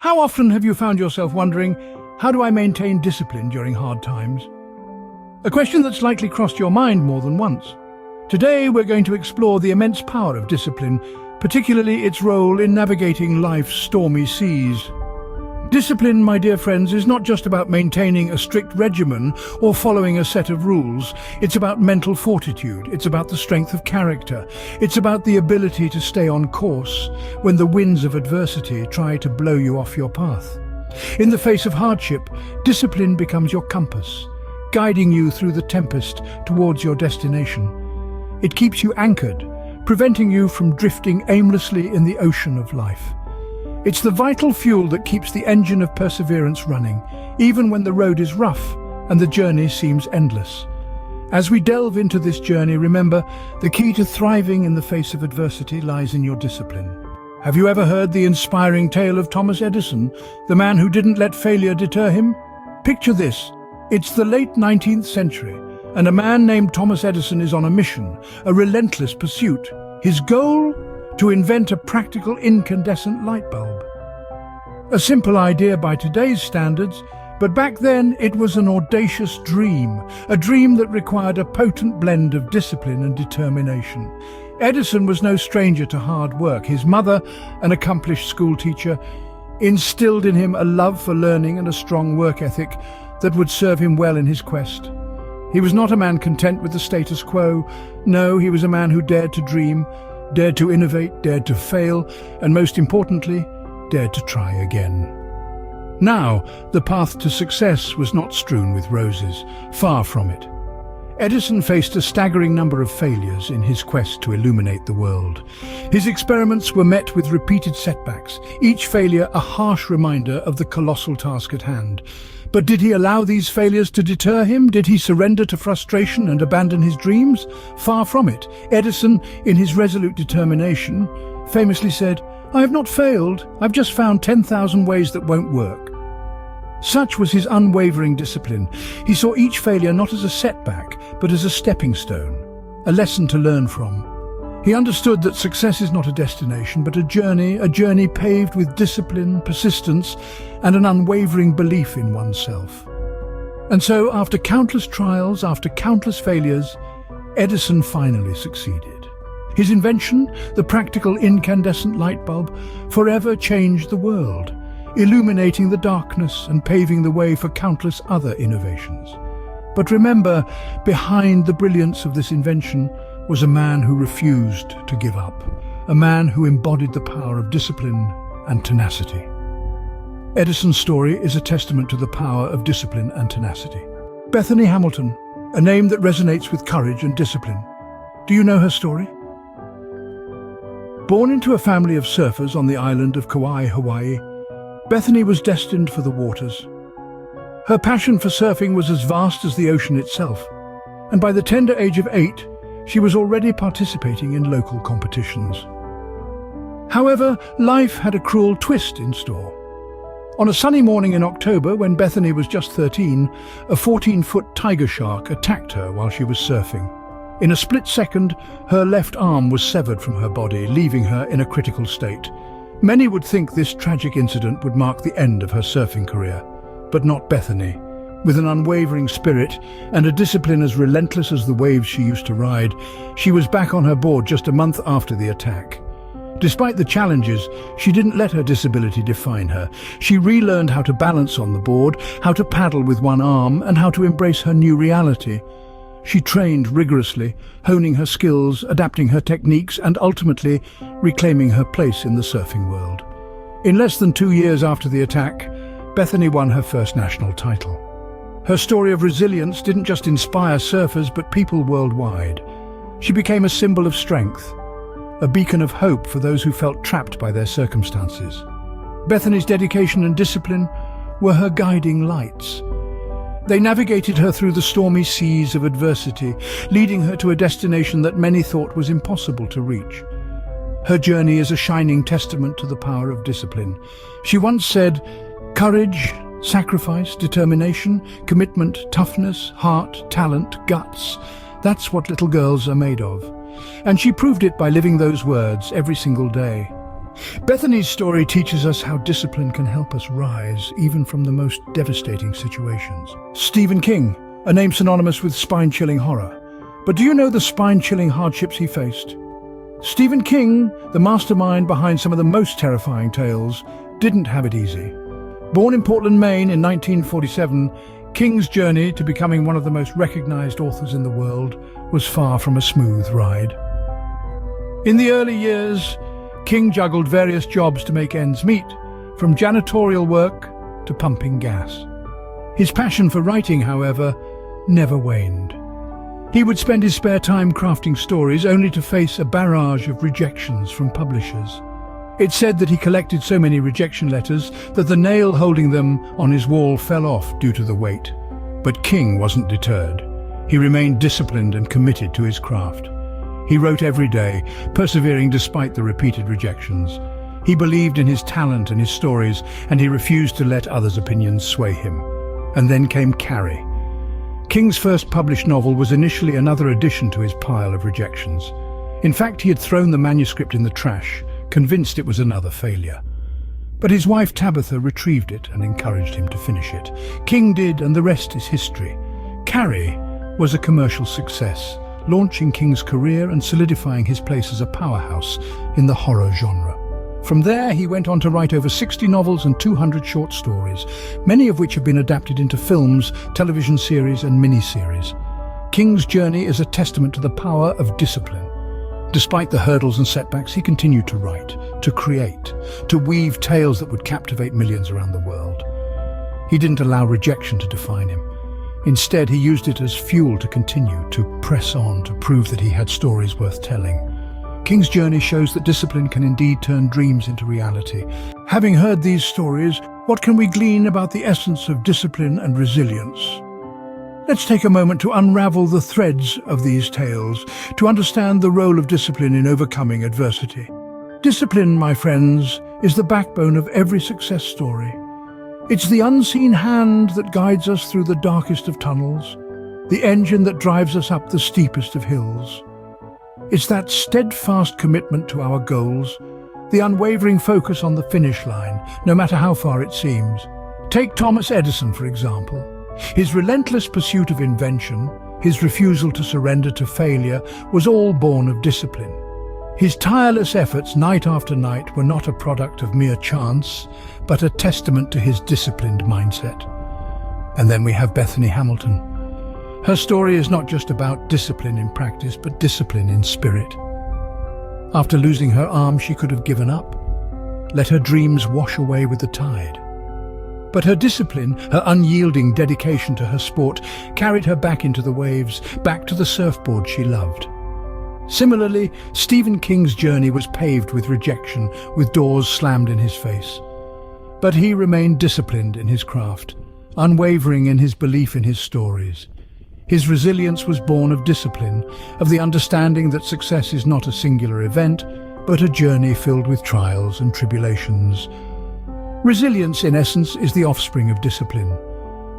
How often have you found yourself wondering, how do I maintain discipline during hard times? A question that's likely crossed your mind more than once. Today we're going to explore the immense power of discipline, particularly its role in navigating life's stormy seas. Discipline, my dear friends, is not just about maintaining a strict regimen or following a set of rules. It's about mental fortitude. It's about the strength of character. It's about the ability to stay on course when the winds of adversity try to blow you off your path. In the face of hardship, discipline becomes your compass, guiding you through the tempest towards your destination. It keeps you anchored, preventing you from drifting aimlessly in the ocean of life. It's the vital fuel that keeps the engine of perseverance running, even when the road is rough and the journey seems endless. As we delve into this journey, remember, the key to thriving in the face of adversity lies in your discipline. Have you ever heard the inspiring tale of Thomas Edison, the man who didn't let failure deter him? Picture this. It's the late 19th century, and a man named Thomas Edison is on a mission, a relentless pursuit. His goal? To invent a practical incandescent light bulb. A simple idea by today's standards, but back then it was an audacious dream, a dream that required a potent blend of discipline and determination. Edison was no stranger to hard work. His mother, an accomplished schoolteacher, instilled in him a love for learning and a strong work ethic that would serve him well in his quest. He was not a man content with the status quo. No, he was a man who dared to dream, dared to innovate, dared to fail, and most importantly, dared to try again. Now, the path to success was not strewn with roses, far from it. Edison faced a staggering number of failures in his quest to illuminate the world. His experiments were met with repeated setbacks, each failure a harsh reminder of the colossal task at hand. But did he allow these failures to deter him? Did he surrender to frustration and abandon his dreams? Far from it. Edison, in his resolute determination, famously said, "I have not failed, I've just found 10,000 ways that won't work." Such was his unwavering discipline. He saw each failure not as a setback, but as a stepping stone, a lesson to learn from. He understood that success is not a destination, but a journey paved with discipline, persistence, and an unwavering belief in oneself. And so, after countless trials, after countless failures, Edison finally succeeded. His invention, the practical incandescent light bulb, forever changed the world, illuminating the darkness and paving the way for countless other innovations. But remember, behind the brilliance of this invention was a man who refused to give up, a man who embodied the power of discipline and tenacity. Edison's story is a testament to the power of discipline and tenacity. Bethany Hamilton, a name that resonates with courage and discipline. Do you know her story? Born into a family of surfers on the island of Kauai, Hawaii, Bethany was destined for the waters. Her passion for surfing was as vast as the ocean itself, and by the tender age of 8, she was already participating in local competitions. However, life had a cruel twist in store. On a sunny morning in October, when Bethany was just 13, a 14-foot tiger shark attacked her while she was surfing. In a split second, her left arm was severed from her body, leaving her in a critical state. Many would think this tragic incident would mark the end of her surfing career, but not Bethany. With an unwavering spirit and a discipline as relentless as the waves she used to ride, she was back on her board just a month after the attack. Despite the challenges, she didn't let her disability define her. She relearned how to balance on the board, how to paddle with one arm, and how to embrace her new reality. She trained rigorously, honing her skills, adapting her techniques, and ultimately reclaiming her place in the surfing world. In less than 2 years after the attack, Bethany won her first national title. Her story of resilience didn't just inspire surfers, but people worldwide. She became a symbol of strength, a beacon of hope for those who felt trapped by their circumstances. Bethany's dedication and discipline were her guiding lights. They navigated her through the stormy seas of adversity, leading her to a destination that many thought was impossible to reach. Her journey is a shining testament to the power of discipline. She once said, "Courage, sacrifice, determination, commitment, toughness, heart, talent, guts. That's what little girls are made of." And she proved it by living those words every single day. Bethany's story teaches us how discipline can help us rise, even from the most devastating situations. Stephen King, a name synonymous with spine-chilling horror. But do you know the spine-chilling hardships he faced? Stephen King, the mastermind behind some of the most terrifying tales, didn't have it easy. Born in Portland, Maine in 1947, King's journey to becoming one of the most recognized authors in the world was far from a smooth ride. In the early years, King juggled various jobs to make ends meet, from janitorial work to pumping gas. His passion for writing, however, never waned. He would spend his spare time crafting stories only to face a barrage of rejections from publishers. It's said that he collected so many rejection letters that the nail holding them on his wall fell off due to the weight. But King wasn't deterred. He remained disciplined and committed to his craft. He wrote every day, persevering despite the repeated rejections. He believed in his talent and his stories, and he refused to let others' opinions sway him. And then came Carrie. King's first published novel was initially another addition to his pile of rejections. In fact, he had thrown the manuscript in the trash, convinced it was another failure. But his wife Tabitha retrieved it and encouraged him to finish it. King did, and the rest is history. Carrie was a commercial success, launching King's career and solidifying his place as a powerhouse in the horror genre. From there, he went on to write over 60 novels and 200 short stories, many of which have been adapted into films, television series, and miniseries. King's journey is a testament to the power of discipline. Despite the hurdles and setbacks, he continued to write, to create, to weave tales that would captivate millions around the world. He didn't allow rejection to define him. Instead, he used it as fuel to continue, to press on, to prove that he had stories worth telling. King's journey shows that discipline can indeed turn dreams into reality. Having heard these stories, what can we glean about the essence of discipline and resilience? Let's take a moment to unravel the threads of these tales, to understand the role of discipline in overcoming adversity. Discipline, my friends, is the backbone of every success story. It's the unseen hand that guides us through the darkest of tunnels, the engine that drives us up the steepest of hills. It's that steadfast commitment to our goals, the unwavering focus on the finish line, no matter how far it seems. Take Thomas Edison, for example. His relentless pursuit of invention, his refusal to surrender to failure, was all born of discipline. His tireless efforts night after night were not a product of mere chance, but a testament to his disciplined mindset. And then we have Bethany Hamilton. Her story is not just about discipline in practice, but discipline in spirit. After losing her arm, she could have given up, let her dreams wash away with the tide. But her discipline, her unyielding dedication to her sport, carried her back into the waves, back to the surfboard she loved. Similarly, Stephen King's journey was paved with rejection, with doors slammed in his face. But he remained disciplined in his craft, unwavering in his belief in his stories. His resilience was born of discipline, of the understanding that success is not a singular event, but a journey filled with trials and tribulations. Resilience, in essence, is the offspring of discipline.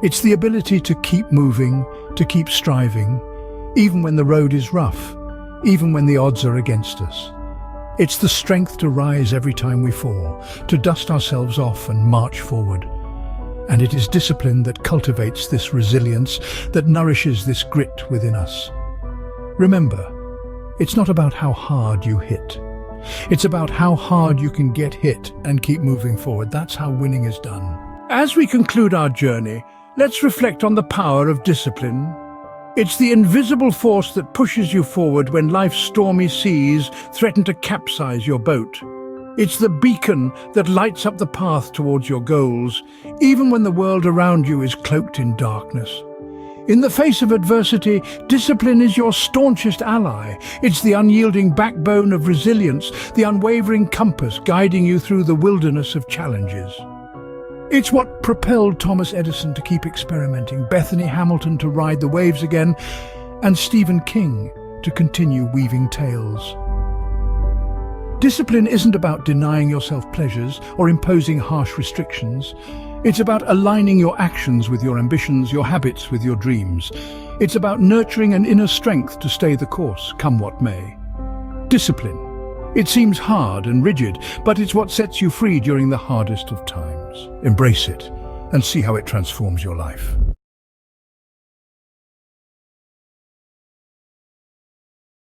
It's the ability to keep moving, to keep striving, even when the road is rough, even when the odds are against us. It's the strength to rise every time we fall, to dust ourselves off and march forward. And it is discipline that cultivates this resilience, that nourishes this grit within us. Remember, it's not about how hard you hit. It's about how hard you can get hit and keep moving forward. That's how winning is done. As we conclude our journey, let's reflect on the power of discipline. It's the invisible force that pushes you forward when life's stormy seas threaten to capsize your boat. It's the beacon that lights up the path towards your goals, even when the world around you is cloaked in darkness. In the face of adversity, discipline is your staunchest ally. It's the unyielding backbone of resilience, the unwavering compass guiding you through the wilderness of challenges. It's what propelled Thomas Edison to keep experimenting, Bethany Hamilton to ride the waves again, and Stephen King to continue weaving tales. Discipline isn't about denying yourself pleasures or imposing harsh restrictions. It's about aligning your actions with your ambitions, your habits with your dreams. It's about nurturing an inner strength to stay the course, come what may. Discipline. It seems hard and rigid, but it's what sets you free during the hardest of times. Embrace it and see how it transforms your life.